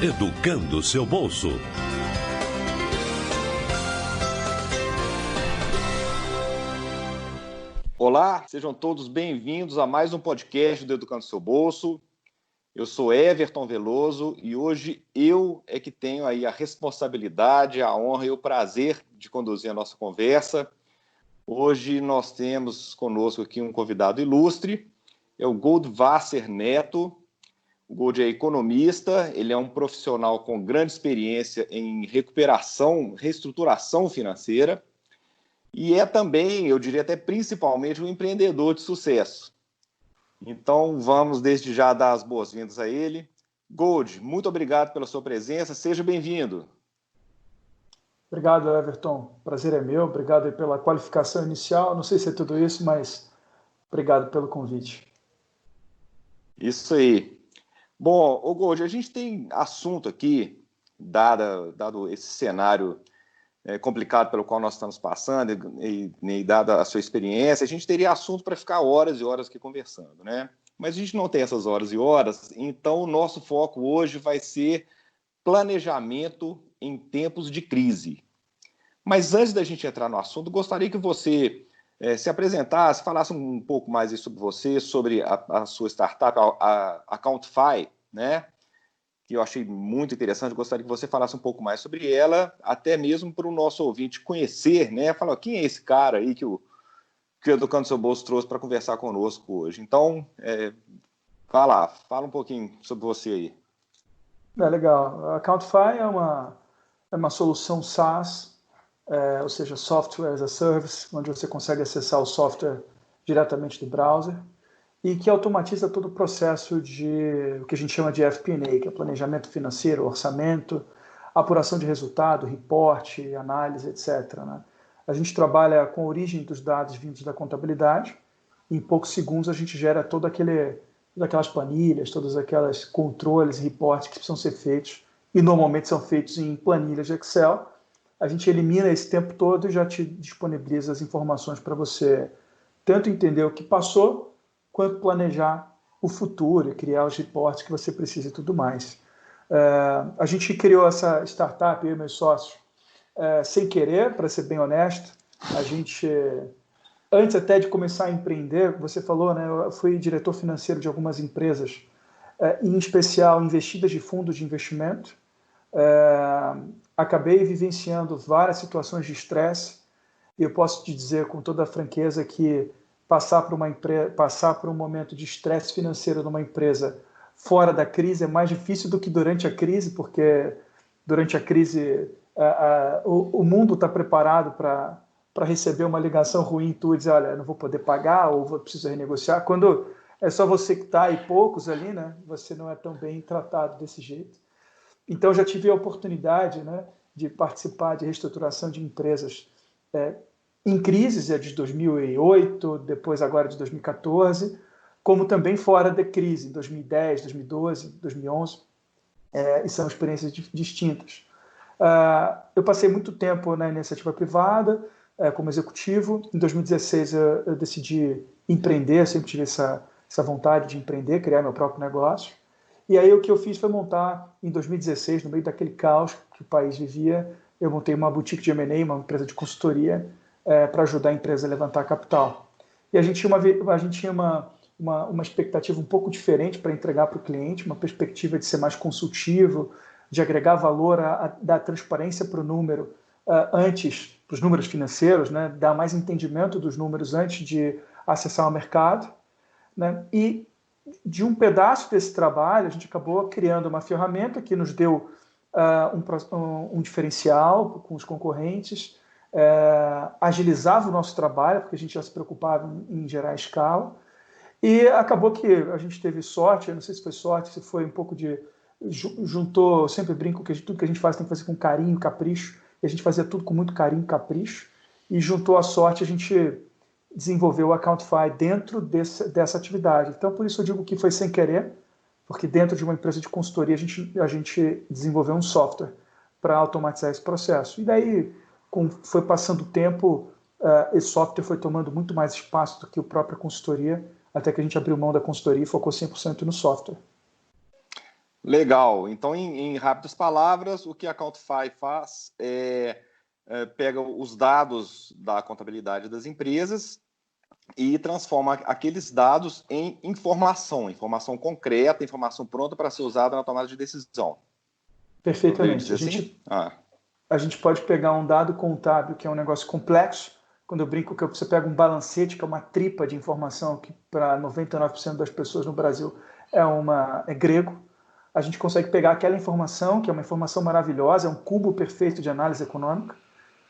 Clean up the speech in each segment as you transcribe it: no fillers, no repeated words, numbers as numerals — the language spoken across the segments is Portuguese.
Educando seu bolso. Olá, sejam todos bem-vindos a mais um podcast do Educando Seu Bolso. Eu sou Everton Veloso e hoje eu é que tenho aí a responsabilidade, a honra e o prazer de conduzir a nossa conversa. Hoje nós temos conosco aqui um convidado ilustre, é o Goldwasser Neto. O Gold é economista, ele é um profissional com grande experiência em recuperação, reestruturação financeira e é também, eu diria até principalmente, um empreendedor de sucesso. Então, vamos desde já dar as boas-vindas a ele. Gold, muito obrigado pela sua presença, seja bem-vindo. Obrigado, Everton. Prazer é meu. Obrigado pela qualificação inicial. Não sei se é tudo isso, mas obrigado pelo convite. Isso aí. Bom, Gold, a gente tem assunto aqui, dado esse cenário complicado pelo qual nós estamos passando e dada a sua experiência, a gente teria assunto para ficar horas e horas aqui conversando, né? Mas a gente não tem essas horas e horas, então o nosso foco hoje vai ser planejamento em tempos de crise. Mas antes da gente entrar no assunto, gostaria que você se apresentasse, falasse um pouco mais sobre você, sobre a sua startup, a Account.Fi, né? Que eu achei muito interessante, gostaria que você falasse um pouco mais sobre ela, até mesmo para o nosso ouvinte conhecer, né? Falar, quem é esse cara aí que o Educando Seu Bolso trouxe para conversar conosco hoje? Então, fala um pouquinho sobre você aí. Legal. A Account.Fi é uma solução SaaS, ou seja, Software as a Service, onde você consegue acessar o software diretamente do browser e que automatiza todo o processo de o que a gente chama de FP&A, que é planejamento financeiro, orçamento, apuração de resultado, reporte, análise, etc. Né? A gente trabalha com a origem dos dados vindos da contabilidade. Em poucos segundos a gente gera todas aquelas planilhas, todos aqueles controles, reportes que precisam ser feitos e normalmente são feitos em planilhas de Excel. A gente elimina esse tempo todo e já te disponibiliza as informações para você tanto entender o que passou, quanto planejar o futuro e criar os reportes que você precisa e tudo mais. A gente criou essa startup, eu e meus sócios, sem querer, para ser bem honesto. A gente, antes até de começar a empreender, você falou, né, eu fui diretor financeiro de algumas empresas, em especial investidas de fundos de investimento. Acabei vivenciando várias situações de estresse e eu posso te dizer com toda a franqueza que passar por um momento de estresse financeiro numa empresa fora da crise é mais difícil do que durante a crise, porque durante a crise o mundo está preparado para receber uma ligação ruim e tu diz, olha, não vou poder pagar ou preciso renegociar. Quando é só você que está e poucos ali, né, você não é tão bem tratado desse jeito. Então, já tive a oportunidade, né, de participar de reestruturação de empresas em crises, de 2008, depois agora de 2014, como também fora da crise, em 2010, 2012, 2011, e são experiências distintas. Eu passei muito tempo na iniciativa privada, como executivo. Em 2016 eu decidi empreender, eu sempre tive essa vontade de empreender, criar meu próprio negócio. E aí o que eu fiz foi montar, em 2016, no meio daquele caos que o país vivia, eu montei uma boutique de M&A, uma empresa de consultoria, para ajudar a empresa a levantar capital. E a gente tinha uma expectativa um pouco diferente para entregar para o cliente, uma perspectiva de ser mais consultivo, de agregar valor, dar transparência para o número antes, para os números financeiros, né, dar mais entendimento dos números antes de acessar o mercado. Né, e de um pedaço desse trabalho, a gente acabou criando uma ferramenta que nos deu um diferencial com os concorrentes, agilizava o nosso trabalho, porque a gente já se preocupava em gerar escala, e acabou que a gente teve sorte, eu não sei se foi sorte, se foi um pouco de... juntou, eu sempre brinco que tudo que a gente faz tem que fazer com carinho, capricho, e a gente fazia tudo com muito carinho e capricho, e juntou a sorte, a gente desenvolveu o Account.Fi dentro dessa atividade. Então, por isso eu digo que foi sem querer, porque dentro de uma empresa de consultoria a gente desenvolveu um software para automatizar esse processo. E daí, foi passando o tempo, esse software foi tomando muito mais espaço do que a própria consultoria, até que a gente abriu mão da consultoria e focou 100% no software. Legal. Então, em rápidas palavras, o que a Countify faz pega os dados da contabilidade das empresas e transforma aqueles dados em informação concreta, informação pronta para ser usada na tomada de decisão. Perfeitamente. Assim? A gente pode pegar um dado contábil, que é um negócio complexo. Quando eu brinco que você pega um balancete, que é uma tripa de informação, que para 99% das pessoas no Brasil é grego. A gente consegue pegar aquela informação, que é uma informação maravilhosa, é um cubo perfeito de análise econômica,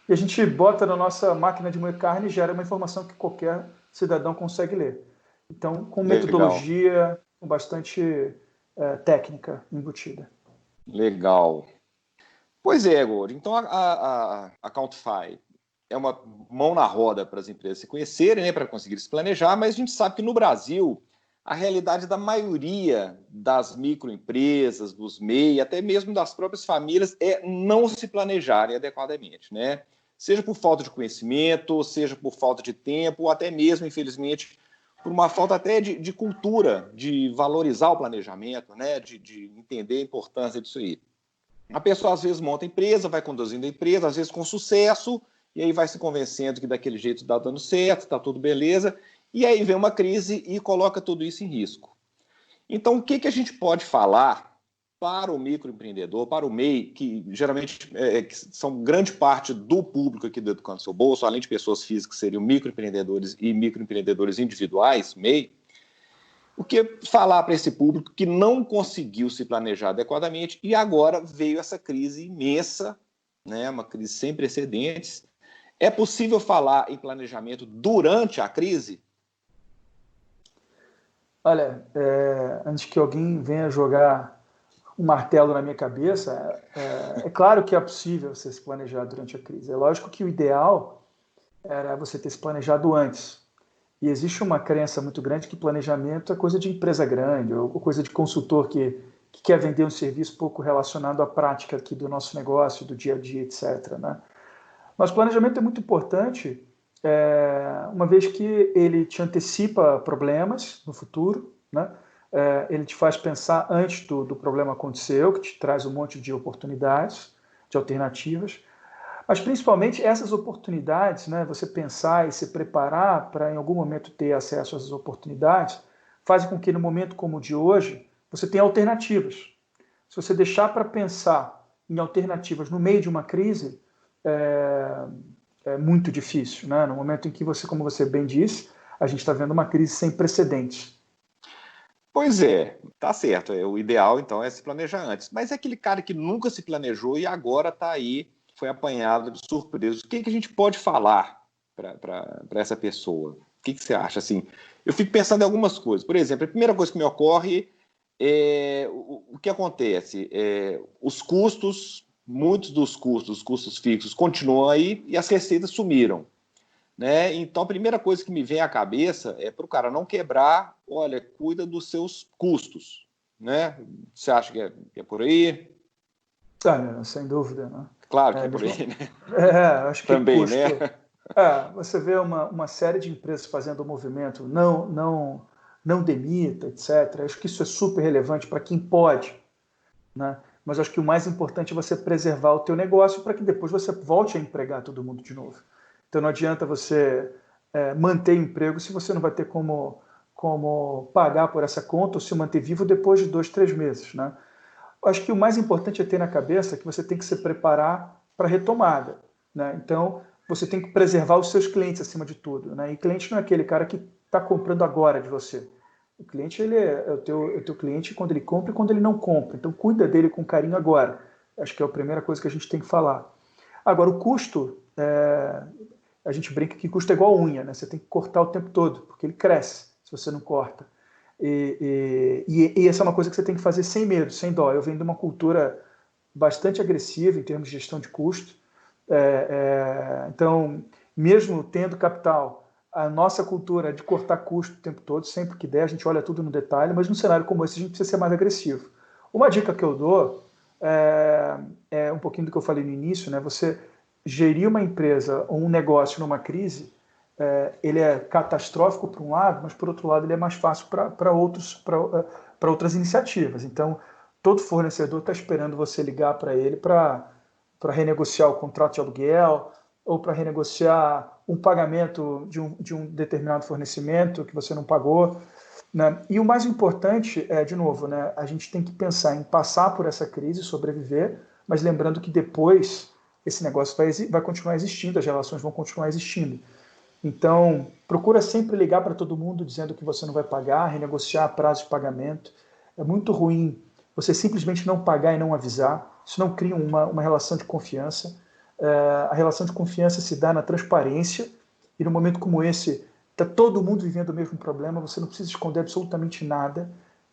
e a gente bota na nossa máquina de moer carne e gera uma informação que qualquer cidadão consegue ler. Então, com metodologia, com bastante técnica embutida. Legal. Pois é, Igor. Então, a Countify é uma mão na roda para as empresas se conhecerem, né, para conseguir se planejar, mas a gente sabe que no Brasil, a realidade da maioria das microempresas, dos MEI, até mesmo das próprias famílias, é não se planejarem adequadamente, né? Seja por falta de conhecimento, seja por falta de tempo, ou até mesmo, infelizmente, por uma falta até de cultura, de valorizar o planejamento, né? De entender a importância disso aí. A pessoa, às vezes, monta a empresa, vai conduzindo a empresa, às vezes com sucesso, e aí vai se convencendo que daquele jeito está dando certo, está tudo beleza, e aí vem uma crise e coloca tudo isso em risco. Então, o que a gente pode falar para o microempreendedor, para o MEI, que geralmente que são grande parte do público aqui do Educando Seu Bolso, além de pessoas físicas, seriam microempreendedores e microempreendedores individuais, MEI, o que falar para esse público que não conseguiu se planejar adequadamente e agora veio essa crise imensa, né, uma crise sem precedentes. É possível falar em planejamento durante a crise? Olha, antes que alguém venha jogar um martelo na minha cabeça, é claro que é possível você se planejar durante a crise. É lógico que o ideal era você ter se planejado antes. E existe uma crença muito grande que planejamento é coisa de empresa grande, ou coisa de consultor que quer vender um serviço pouco relacionado à prática aqui do nosso negócio, do dia a dia, etc., né? Mas o planejamento é muito importante, uma vez que ele te antecipa problemas no futuro, né? Ele te faz pensar antes do problema acontecer, que te traz um monte de oportunidades, de alternativas. Mas principalmente essas oportunidades, né? Você pensar e se preparar para em algum momento ter acesso a essas oportunidades, fazem com que no momento como o de hoje, você tenha alternativas. Se você deixar para pensar em alternativas no meio de uma crise, é muito difícil, né? No momento em que você, como você bem disse, a gente está vendo uma crise sem precedentes. Pois é, tá certo. O ideal, então, é se planejar antes. Mas é aquele cara que nunca se planejou e agora está aí, foi apanhado de surpresa. O que a gente pode falar para essa pessoa? O que você acha? Assim, eu fico pensando em algumas coisas. Por exemplo, a primeira coisa que me ocorre é o que acontece. Os custos, muitos dos custos, os custos fixos, continuam aí e as receitas sumiram. Né? Então, a primeira coisa que me vem à cabeça é para o cara não quebrar, olha, cuida dos seus custos. Né? Você acha que é por aí? Sem dúvida. Né? Claro que é por aí, né? Acho que também, custo. Né? Você vê uma série de empresas fazendo o movimento não demita, etc. Acho que isso é super relevante para quem pode, né? Mas acho que o mais importante é você preservar o teu negócio para que depois você volte a empregar todo mundo de novo. Então não adianta você manter emprego se você não vai ter como pagar por essa conta ou se manter vivo depois de 2, 3 meses, né? Acho que o mais importante é ter na cabeça que você tem que se preparar para a retomada, né? Então, você tem que preservar os seus clientes acima de tudo, né? E cliente não é aquele cara que está comprando agora de você. O cliente ele é o teu cliente quando ele compra e quando ele não compra. Então, cuida dele com carinho agora. Acho que é a primeira coisa que a gente tem que falar. Agora, o custo, a gente brinca que custo é igual unha, né? Você tem que cortar o tempo todo, porque ele cresce se você não corta. E essa é uma coisa que você tem que fazer sem medo, sem dó. Eu venho de uma cultura bastante agressiva em termos de gestão de custo. Então, mesmo tendo capital, a nossa cultura é de cortar custo o tempo todo, sempre que der, a gente olha tudo no detalhe, mas num cenário como esse a gente precisa ser mais agressivo. Uma dica que eu dou é um pouquinho do que eu falei no início, né? Você gerir uma empresa ou um negócio numa crise, ele é catastrófico por um lado, mas por outro lado ele é mais fácil para outras iniciativas. Então, todo fornecedor está esperando você ligar para ele para renegociar o contrato de aluguel ou para renegociar um pagamento de um determinado fornecimento que você não pagou, né? E o mais importante é, de novo, né, a gente tem que pensar em passar por essa crise, sobreviver, mas lembrando que depois esse negócio vai continuar existindo, as relações vão continuar existindo. Então, procura sempre ligar para todo mundo dizendo que você não vai pagar, renegociar prazo de pagamento. É muito ruim você simplesmente não pagar e não avisar. Isso não cria uma relação de confiança. A relação de confiança se dá na transparência, e no momento como esse, está todo mundo vivendo o mesmo problema, você não precisa esconder absolutamente nada,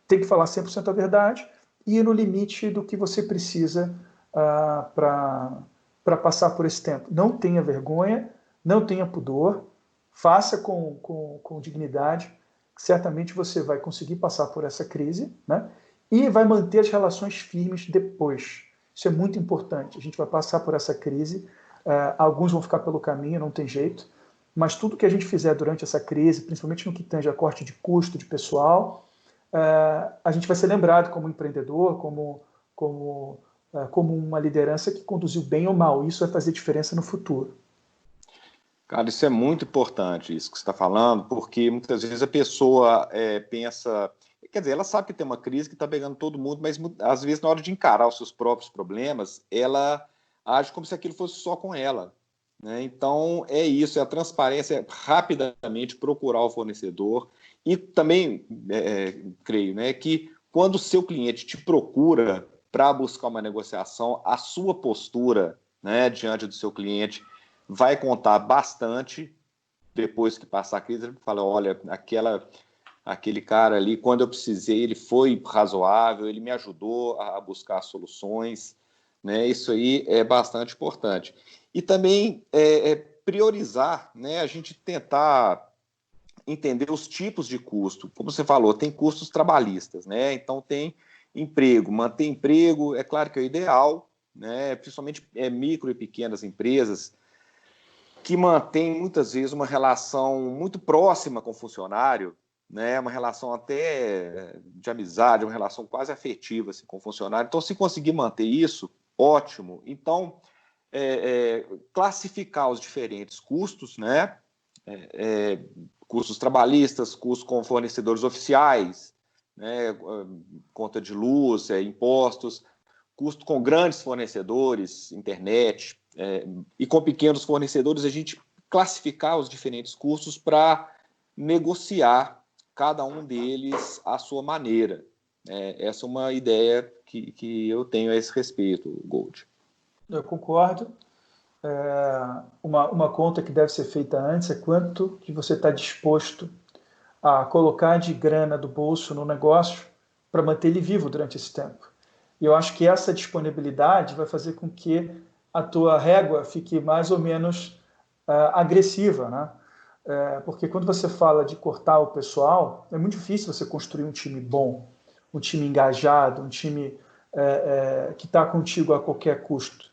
tem que falar 100% a verdade e ir no limite do que você precisa para passar por esse tempo. Não tenha vergonha, não tenha pudor, faça com dignidade, que certamente você vai conseguir passar por essa crise, né? E vai manter as relações firmes depois. Isso é muito importante. A gente vai passar por essa crise, alguns vão ficar pelo caminho, não tem jeito, mas tudo que a gente fizer durante essa crise, principalmente no que tange a corte de custo de pessoal, a gente vai ser lembrado como empreendedor, como uma liderança que conduziu bem ou mal. Isso vai fazer diferença no futuro. Cara, isso é muito importante, isso que você está falando, porque muitas vezes a pessoa pensa... Quer dizer, ela sabe que tem uma crise que está pegando todo mundo, mas às vezes na hora de encarar os seus próprios problemas, ela age como se aquilo fosse só com ela, né? Então, é isso, é a transparência, é rapidamente procurar o fornecedor. E também, creio, né, que quando o seu cliente te procura para buscar uma negociação, a sua postura, né, diante do seu cliente vai contar bastante depois que passar a crise. Ele fala, olha, aquele cara ali, quando eu precisei, ele foi razoável, ele me ajudou a buscar soluções, né? Isso aí é bastante importante. E também priorizar, né? A gente tentar entender os tipos de custo. Como você falou, tem custos trabalhistas, né? Então tem emprego, manter emprego, é claro que é o ideal, né? Principalmente micro e pequenas empresas que mantêm muitas vezes uma relação muito próxima com o funcionário, né, uma relação até de amizade, uma relação quase afetiva assim, com o funcionário. Então, se conseguir manter isso, ótimo. Então, classificar os diferentes custos, né, custos trabalhistas, custos com fornecedores oficiais, né, conta de luz, impostos, custo com grandes fornecedores, internet, e com pequenos fornecedores, a gente classificar os diferentes custos para negociar cada um deles à sua maneira. Essa é uma ideia que eu tenho a esse respeito, Gold. Eu concordo. Uma conta que deve ser feita antes é quanto que você está disposto a colocar de grana do bolso no negócio para manter ele vivo durante esse tempo. E eu acho que essa disponibilidade vai fazer com que a tua régua fique mais ou menos agressiva, né? Porque quando você fala de cortar o pessoal, é muito difícil você construir um time bom, um time engajado, um time que está contigo a qualquer custo.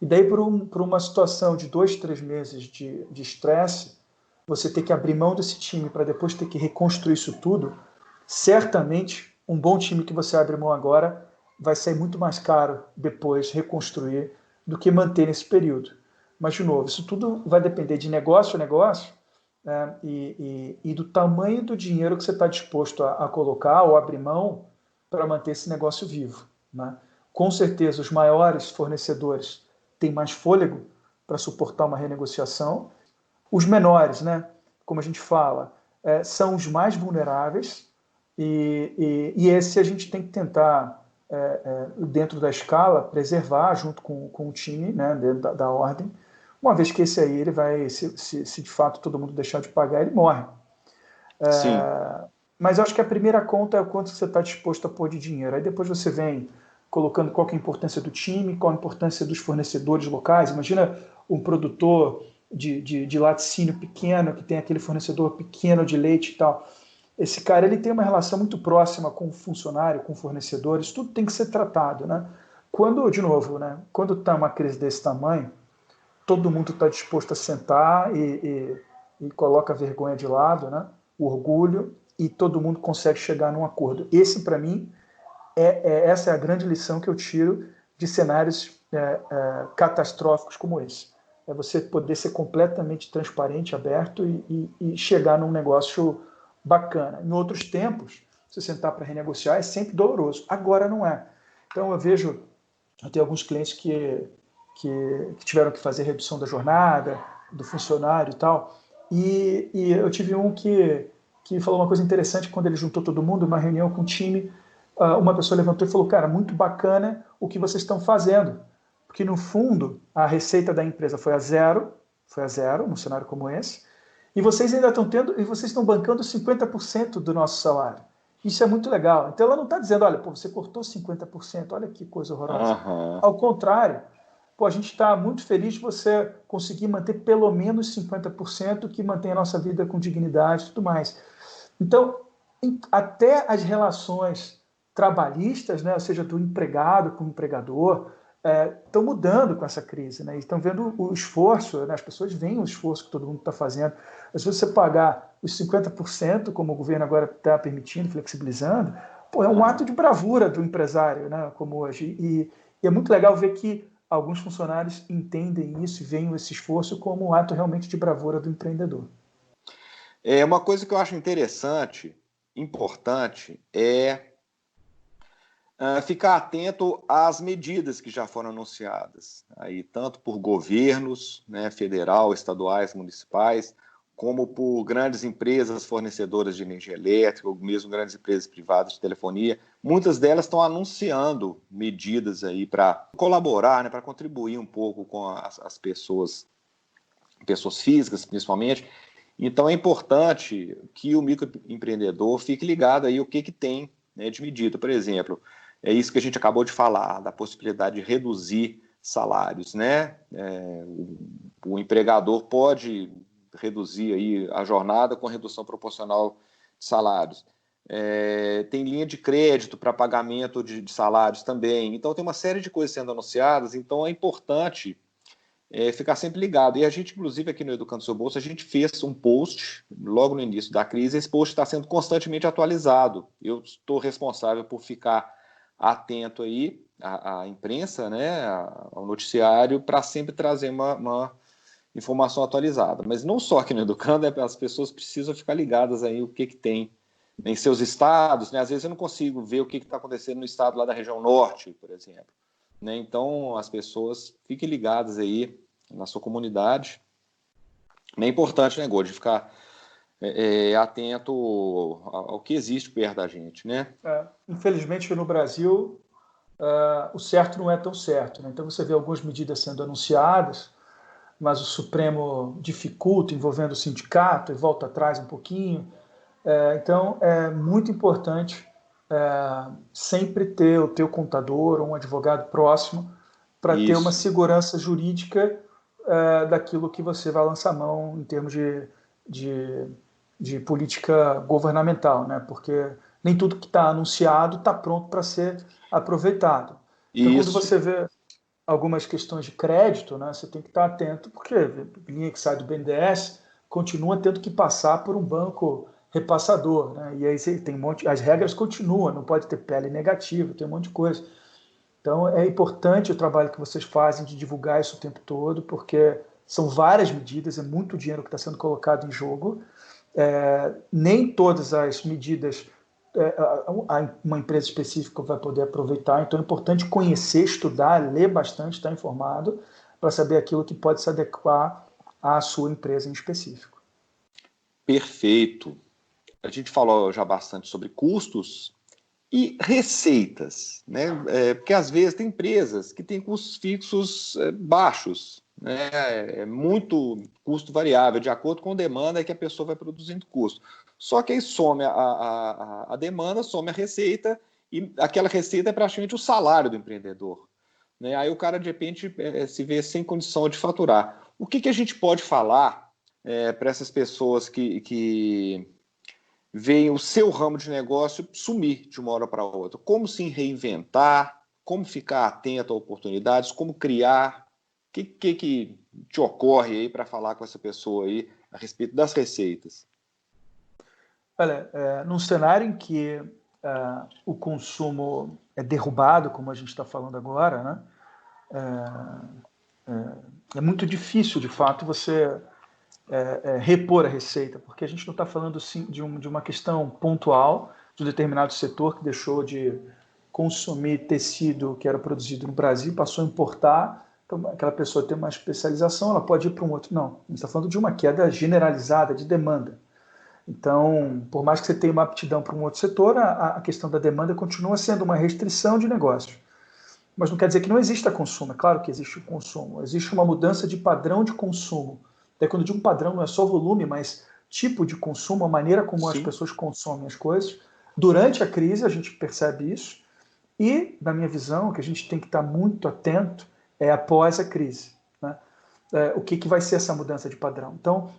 E daí, por uma situação de 2, 3 meses de estresse, você ter que abrir mão desse time para depois ter que reconstruir isso tudo, certamente um bom time que você abre mão agora vai sair muito mais caro depois reconstruir do que manter nesse período. Mas, de novo, isso tudo vai depender de negócio a negócio, né, e do tamanho do dinheiro que você está disposto a colocar ou abrir mão para manter esse negócio vivo, né? Com certeza, os maiores fornecedores têm mais fôlego para suportar uma renegociação. Os menores, né, como a gente fala, são os mais vulneráveis, e esse a gente tem que tentar, dentro da escala, preservar junto com o time, né, dentro da ordem, uma vez que esse aí, ele vai, se de fato todo mundo deixar de pagar, ele morre. Sim. Mas eu acho que a primeira conta é o quanto você está disposto a pôr de dinheiro. Aí depois você vem colocando qual que é a importância do time, qual a importância dos fornecedores locais. Imagina um produtor de laticínio pequeno, que tem aquele fornecedor pequeno de leite e tal. Esse cara, ele tem uma relação muito próxima com o funcionário, com fornecedores, tudo tem que ser tratado, né? De novo, né, quando está uma crise desse tamanho, todo mundo está disposto a sentar e coloca a vergonha de lado, né? O orgulho, e todo mundo consegue chegar num acordo. Esse, para mim, essa é a grande lição que eu tiro de cenários catastróficos como esse. É você poder ser completamente transparente, aberto e chegar num negócio bacana. Em outros tempos, você sentar para renegociar é sempre doloroso. Agora não é. Então eu tenho alguns clientes que tiveram que fazer redução da jornada, do funcionário e tal, e eu tive um que falou uma coisa interessante quando ele juntou todo mundo, uma reunião com o time, uma pessoa levantou e falou, cara, muito bacana o que vocês estão fazendo, porque no fundo a receita da empresa foi a zero num cenário como esse, e vocês ainda estão bancando 50% do nosso salário. Isso é muito legal. Então ela não está dizendo, olha, pô, você cortou 50%, olha que coisa horrorosa. Ao contrário, pô, a gente está muito feliz de você conseguir manter pelo menos 50% que mantém a nossa vida com dignidade e tudo mais. Então, até as relações trabalhistas, né, ou seja, do empregado com o empregador, estão mudando com essa crise, né? Estão vendo o esforço, né? As pessoas veem o esforço que todo mundo está fazendo. Às vezes você pagar os 50%, como o governo agora está permitindo, flexibilizando, pô, é um ato de bravura do empresário, né? Como hoje. E é muito legal ver que alguns funcionários entendem isso e veem esse esforço como um ato realmente de bravura do empreendedor. Uma coisa que eu acho interessante, importante, ficar atento às medidas que já foram anunciadas, aí, tanto por governos, né, federal, estaduais, municipais, como por grandes empresas fornecedoras de energia elétrica, ou mesmo grandes empresas privadas de telefonia. Muitas delas estão anunciando medidas aí para colaborar, né, para contribuir um pouco com as pessoas físicas, principalmente. Então é importante que o microempreendedor fique ligado aí o que tem, né, de medida. Por exemplo, é isso que a gente acabou de falar, da possibilidade de reduzir salários, né? O empregador pode reduzir aí a jornada com redução proporcional de salários. Tem linha de crédito para pagamento de salários também. Então tem uma série de coisas sendo anunciadas, então é importante ficar sempre ligado. E a gente, inclusive, aqui no Educando Seu Bolso, a gente fez um post logo no início da crise. Esse post está sendo constantemente atualizado. Eu estou responsável por ficar atento aí à imprensa, né, ao noticiário, para sempre trazer uma informação atualizada. Mas não só aqui no Educando, as pessoas precisam ficar ligadas aí o que tem em seus estados, né? Às vezes eu não consigo ver o que está acontecendo no estado lá da região norte, por exemplo. Né? Então, as pessoas fiquem ligadas aí na sua comunidade. É importante, né, Gord, de ficar atento ao que existe perto da gente, né? Infelizmente, no Brasil, o certo não é tão certo, né? Então, você vê algumas medidas sendo anunciadas, mas o Supremo dificulta, envolvendo o sindicato, e volta atrás um pouquinho. Então, é muito importante sempre ter o teu contador ou um advogado próximo para ter uma segurança jurídica daquilo que você vai lançar mão em termos de política governamental, né? Porque nem tudo que está anunciado está pronto para ser aproveitado. Então, quando você vê algumas questões de crédito, né, você tem que estar atento, porque a linha que sai do BNDES continua tendo que passar por um banco repassador, né? E aí tem as regras continuam, não pode ter pele negativa, tem um monte de coisa. Então é importante o trabalho que vocês fazem de divulgar isso o tempo todo, porque são várias medidas, é muito dinheiro que está sendo colocado em jogo. Nem todas as medidas uma empresa específica vai poder aproveitar, então é importante conhecer, estudar, ler bastante, estar informado, para saber aquilo que pode se adequar à sua empresa em específico. Perfeito. A gente falou já bastante sobre custos e receitas, né? Porque às vezes tem empresas que têm custos fixos baixos, né? Muito custo variável, de acordo com a demanda que a pessoa vai produzindo custo. Só que aí some a demanda, some a receita, e aquela receita é praticamente o salário do empreendedor, né? Aí o cara, de repente, se vê sem condição de faturar. O que a gente pode falar para essas pessoas que veem o seu ramo de negócio sumir de uma hora para outra? Como se reinventar, como ficar atento a oportunidades, como criar? O que te ocorre aí para falar com essa pessoa aí a respeito das receitas? Olha, num cenário em que o consumo é derrubado, como a gente está falando agora, né? É muito difícil, de fato, você repor a receita, porque a gente não está falando sim, de uma questão pontual de um determinado setor que deixou de consumir tecido que era produzido no Brasil, passou a importar, então aquela pessoa tem uma especialização, ela pode ir para um outro. Não, a gente está falando de uma queda generalizada de demanda. Então, por mais que você tenha uma aptidão para um outro setor, a questão da demanda continua sendo uma restrição de negócio. Mas não quer dizer que não exista consumo. É claro que existe o consumo. Existe uma mudança de padrão de consumo. Daí, quando eu digo padrão, não é só volume, mas tipo de consumo, a maneira como as pessoas consomem as coisas. Durante a crise, a gente percebe isso. E, na minha visão, o que a gente tem que estar muito atento é após a crise, né? O que vai ser essa mudança de padrão. Então,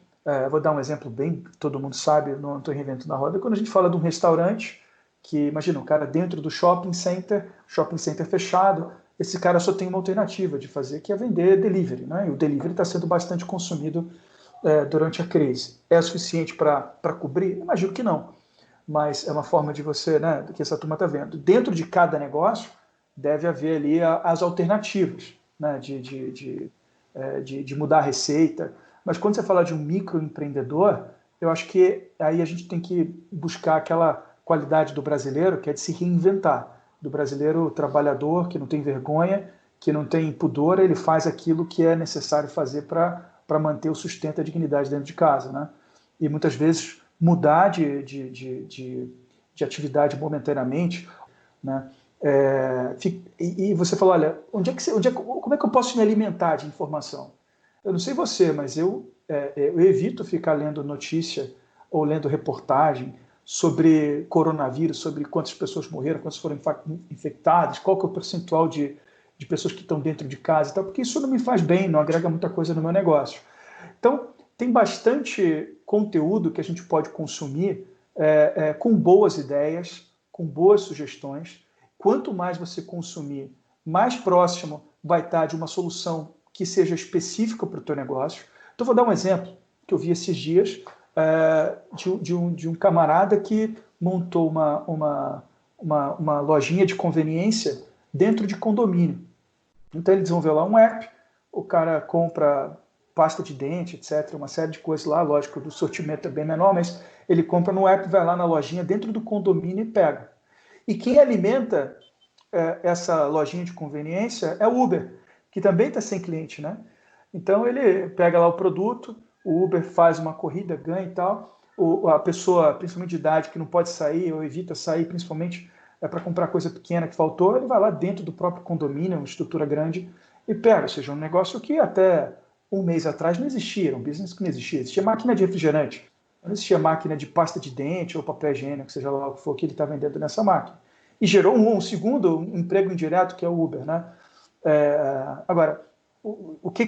vou dar um exemplo bem, todo mundo sabe, não estou reinventando a roda. Quando a gente fala de um restaurante, que imagina um cara dentro do shopping center fechado, esse cara só tem uma alternativa de fazer, que é vender delivery, né? E o delivery está sendo bastante consumido durante a crise. É suficiente para cobrir? Imagino que não. Mas é uma forma de você, né, que essa turma está vendo. Dentro de cada negócio, deve haver ali as alternativas, né, de mudar a receita. Mas quando você fala de um microempreendedor, eu acho que aí a gente tem que buscar aquela qualidade do brasileiro, que é de se reinventar. Do brasileiro trabalhador, que não tem vergonha, que não tem pudor, ele faz aquilo que é necessário fazer para manter o sustento e a dignidade dentro de casa, né? E muitas vezes mudar de atividade momentaneamente, né? E você falou, olha, como é que eu posso me alimentar de informação? Eu não sei você, mas eu evito ficar lendo notícia ou lendo reportagem sobre coronavírus, sobre quantas pessoas morreram, quantas foram infectadas, qual que é o percentual de pessoas que estão dentro de casa e tal, porque isso não me faz bem, não agrega muita coisa no meu negócio. Então, tem bastante conteúdo que a gente pode consumir com boas ideias, com boas sugestões. Quanto mais você consumir, mais próximo vai estar de uma solução que seja específica para o teu negócio. Então, vou dar um exemplo que eu vi esses dias de um camarada que montou uma lojinha de conveniência dentro de condomínio. Então, ele desenvolveu lá um app, o cara compra pasta de dente, etc., uma série de coisas lá, lógico, o sortimento é bem menor, mas ele compra no app, vai lá na lojinha dentro do condomínio e pega. E quem alimenta essa lojinha de conveniência é o Uber, que também está sem cliente, né? Então ele pega lá o produto, o Uber faz uma corrida, ganha e tal, a pessoa, principalmente de idade, que não pode sair ou evita sair, principalmente para comprar coisa pequena que faltou, ele vai lá dentro do próprio condomínio, uma estrutura grande, e pega, ou seja, um negócio que até um mês atrás não existia, era um business que não existia. Existia máquina de refrigerante, não existia máquina de pasta de dente ou papel higiênico, seja lá o que for que ele está vendendo nessa máquina. E gerou um segundo emprego indireto, que é o Uber, né? Agora, o que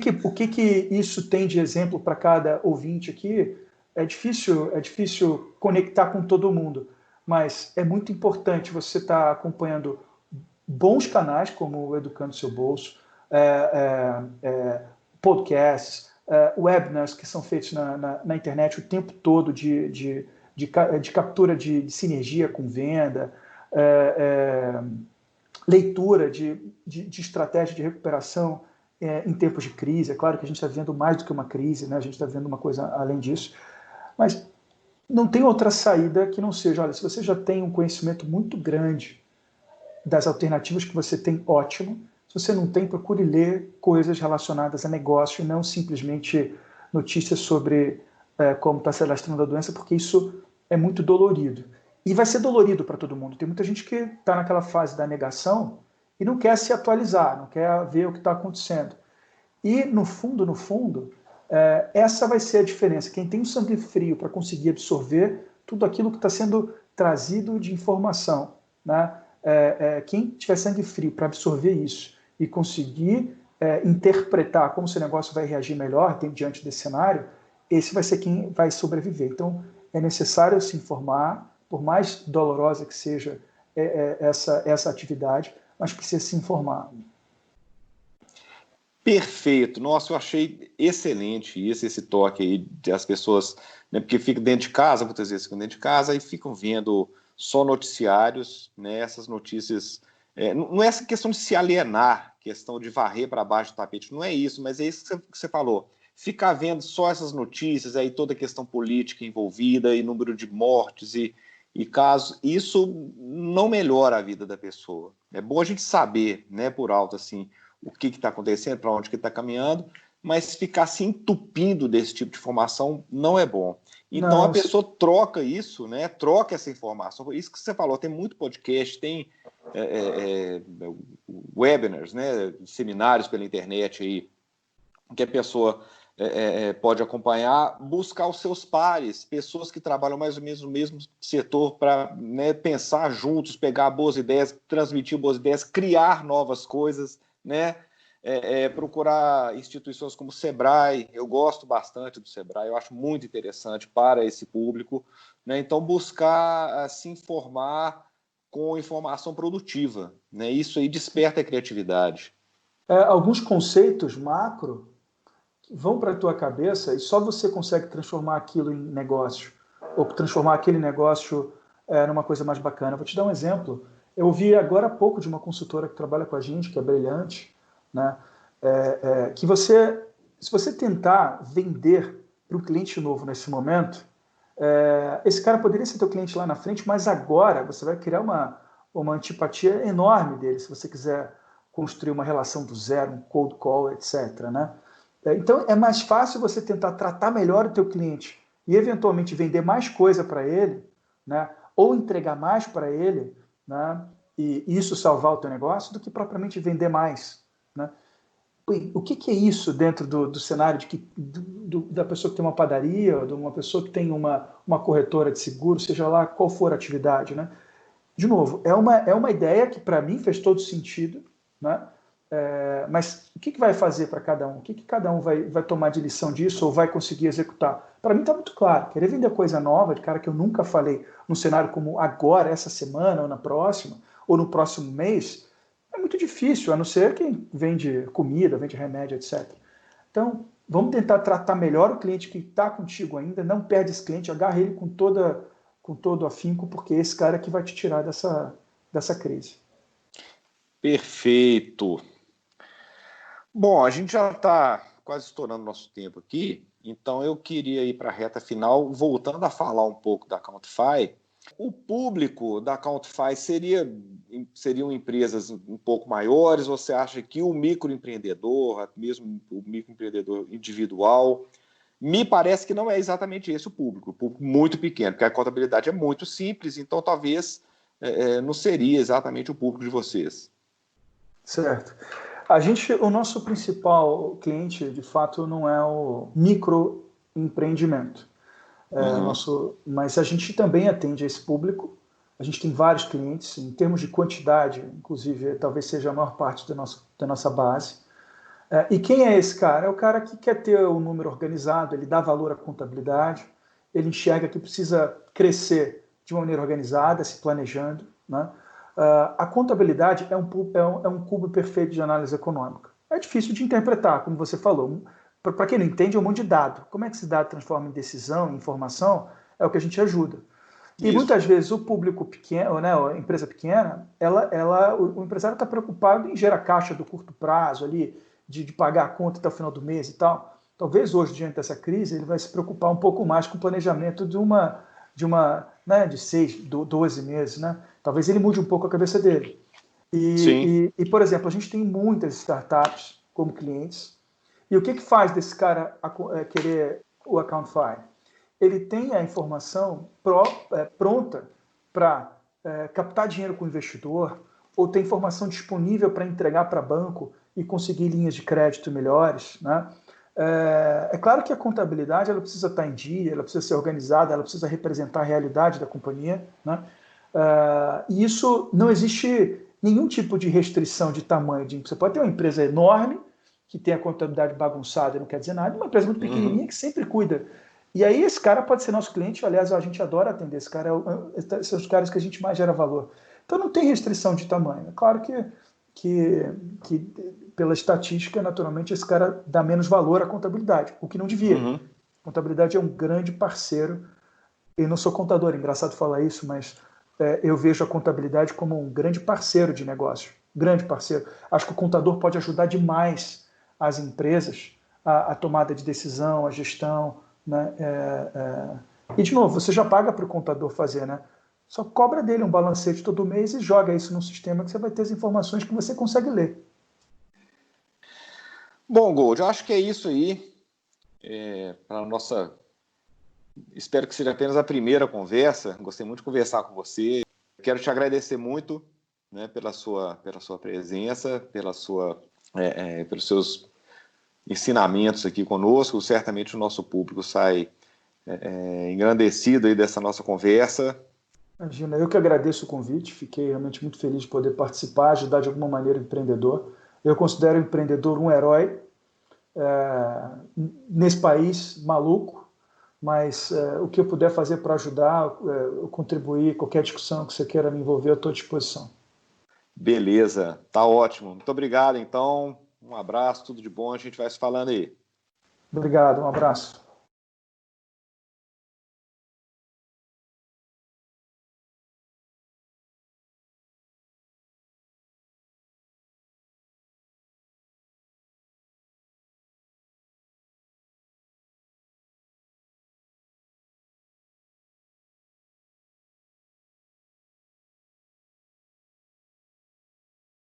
isso tem de exemplo para cada ouvinte aqui? É difícil conectar com todo mundo, mas é muito importante você estar acompanhando bons canais, como o Educando Seu Bolso, podcasts, webinars que são feitos na internet o tempo todo de captura de sinergia com venda, leitura de estratégia de recuperação em tempos de crise. É claro que a gente está vivendo mais do que uma crise, né? A gente está vendo uma coisa além disso, mas não tem outra saída que não seja, olha, se você já tem um conhecimento muito grande das alternativas que você tem, ótimo. Se você não tem, procure ler coisas relacionadas a negócio e não simplesmente notícias sobre como está se alastrando a doença, porque isso é muito dolorido. E vai ser dolorido para todo mundo. Tem muita gente que está naquela fase da negação e não quer se atualizar, não quer ver o que está acontecendo. E, no fundo, essa vai ser a diferença. Quem tem um sangue frio para conseguir absorver tudo aquilo que está sendo trazido de informação, né? Quem tiver sangue frio para absorver isso e conseguir interpretar como esse negócio vai reagir melhor diante desse cenário, esse vai ser quem vai sobreviver. Então, é necessário se informar, por mais dolorosa que seja essa atividade, mas precisa se informar. Perfeito. Nossa, eu achei excelente esse toque aí das pessoas, né, porque ficam dentro de casa, muitas vezes ficam dentro de casa e ficam vendo só noticiários, né? Essas notícias... não é essa questão de se alienar, questão de varrer para baixo do tapete, não é isso, mas é isso que você falou. Ficar vendo só essas notícias, aí toda a questão política envolvida, e número de mortes e casos, isso não melhora a vida da pessoa. É bom a gente saber, né, por alto, assim, o que está acontecendo, para onde que está caminhando, mas ficar se entupindo desse tipo de informação não é bom. Então Não, a pessoa troca isso, né? Troca essa informação. Isso que você falou, tem muito podcast, tem webinars, né? Seminários pela internet aí, que a pessoa pode acompanhar, buscar os seus pares, pessoas que trabalham mais ou menos no mesmo setor, para, né, pensar juntos, pegar boas ideias, transmitir boas ideias, criar novas coisas, né? Procurar instituições como o Sebrae. Eu gosto bastante do Sebrae, eu acho muito interessante para esse público, né? Então buscar se informar com informação produtiva, né? Isso aí desperta a criatividade. Alguns conceitos macro vão para a tua cabeça e só você consegue transformar aquilo em negócio, ou transformar aquele negócio numa coisa mais bacana. Vou te dar um exemplo. Eu ouvi agora há pouco de uma consultora que trabalha com a gente, que é brilhante, né? Que se você tentar vender para um cliente novo nesse momento, esse cara poderia ser teu cliente lá na frente, mas agora você vai criar uma antipatia enorme dele, se você quiser construir uma relação do zero, um cold call, etc., né? Então, é mais fácil você tentar tratar melhor o teu cliente e, eventualmente, vender mais coisa para ele, né? Ou entregar mais para ele, né? E isso salvar o teu negócio, do que propriamente vender mais, né? O que é isso dentro do cenário da pessoa que tem uma padaria, ou de uma pessoa que tem uma corretora de seguro, seja lá qual for a atividade, né? De novo, é uma ideia que, para mim, fez todo sentido, né? Mas o que vai fazer para cada um? O que cada um vai tomar de lição disso ou vai conseguir executar? Para mim está muito claro. Querer vender coisa nova, de cara que eu nunca falei, num cenário como agora, essa semana, ou na próxima, ou no próximo mês, é muito difícil, a não ser quem vende comida, vende remédio, etc. Então, vamos tentar tratar melhor o cliente que está contigo ainda, não perde esse cliente, agarra ele com todo afinco, porque é esse cara que vai te tirar dessa crise. Perfeito. Bom, a gente já está quase estourando nosso tempo aqui, então eu queria ir para a reta final, voltando a falar um pouco da Countify. O público da Countify seriam empresas um pouco maiores? Você acha que o microempreendedor, mesmo o microempreendedor individual, me parece que não é exatamente esse o público muito pequeno, porque a contabilidade é muito simples, então talvez não seria exatamente o público de vocês. Certo. O nosso principal cliente, de fato, não é o microempreendimento. Mas a gente também atende a esse público. A gente tem vários clientes, em termos de quantidade, inclusive, talvez seja a maior parte da nossa base. E quem é esse cara? É o cara que quer ter o número organizado, ele dá valor à contabilidade, ele enxerga que precisa crescer de uma maneira organizada, se planejando, né? A contabilidade é um cubo perfeito de análise econômica. É difícil de interpretar, como você falou. Para quem não entende, é um monte de dado. Como é que esse dado transforma em decisão, em informação? É o que a gente ajuda. E muitas vezes o público pequeno, né, a empresa pequena, o empresário está preocupado em gerar caixa do curto prazo, ali, de pagar a conta até o final do mês e tal. Talvez hoje, diante dessa crise, ele vai se preocupar um pouco mais com o planejamento de 6, 12 meses, né? Talvez ele mude um pouco a cabeça dele. E, por exemplo, a gente tem muitas startups como clientes. E o que faz desse cara querer o Accountify? Ele tem a informação pronta para captar dinheiro com o investidor, ou tem informação disponível para entregar para banco e conseguir linhas de crédito melhores, né? É claro que a contabilidade ela precisa estar em dia, ela precisa ser organizada, ela precisa representar a realidade da companhia, né? E isso não existe nenhum tipo de restrição de tamanho. Você pode ter uma empresa enorme que tem a contabilidade bagunçada e não quer dizer nada, e uma empresa muito pequenininha que sempre cuida. E aí esse cara pode ser nosso cliente, aliás, a gente adora atender esse cara, são os caras que a gente mais gera valor. Então não tem restrição de tamanho. É claro que pela estatística, naturalmente, esse cara dá menos valor à contabilidade, o que não devia. A contabilidade é um grande parceiro. Eu não sou contador, é engraçado falar isso, mas eu vejo a contabilidade como um grande parceiro de negócio, grande parceiro. Acho que o contador pode ajudar demais as empresas a tomada de decisão, a gestão, né? E, de novo, você já paga para o contador fazer, né? Só cobra dele um balancete todo mês e joga isso num sistema que você vai ter as informações que você consegue ler. Bom, Gold, eu acho que é isso aí. Para a nossa... Espero que seja apenas a primeira conversa. Gostei muito de conversar com você. Quero te agradecer muito, né, pela sua presença, pelos seus ensinamentos aqui conosco. Certamente o nosso público sai engrandecido aí dessa nossa conversa. Imagina, eu que agradeço o convite. Fiquei realmente muito feliz de poder participar, ajudar de alguma maneira o empreendedor. Eu considero o empreendedor um herói nesse país maluco, mas o que eu puder fazer para ajudar, contribuir, qualquer discussão que você queira me envolver, eu estou à disposição. Beleza, tá ótimo. Muito obrigado, então. Um abraço, tudo de bom, a gente vai se falando aí. Obrigado, um abraço.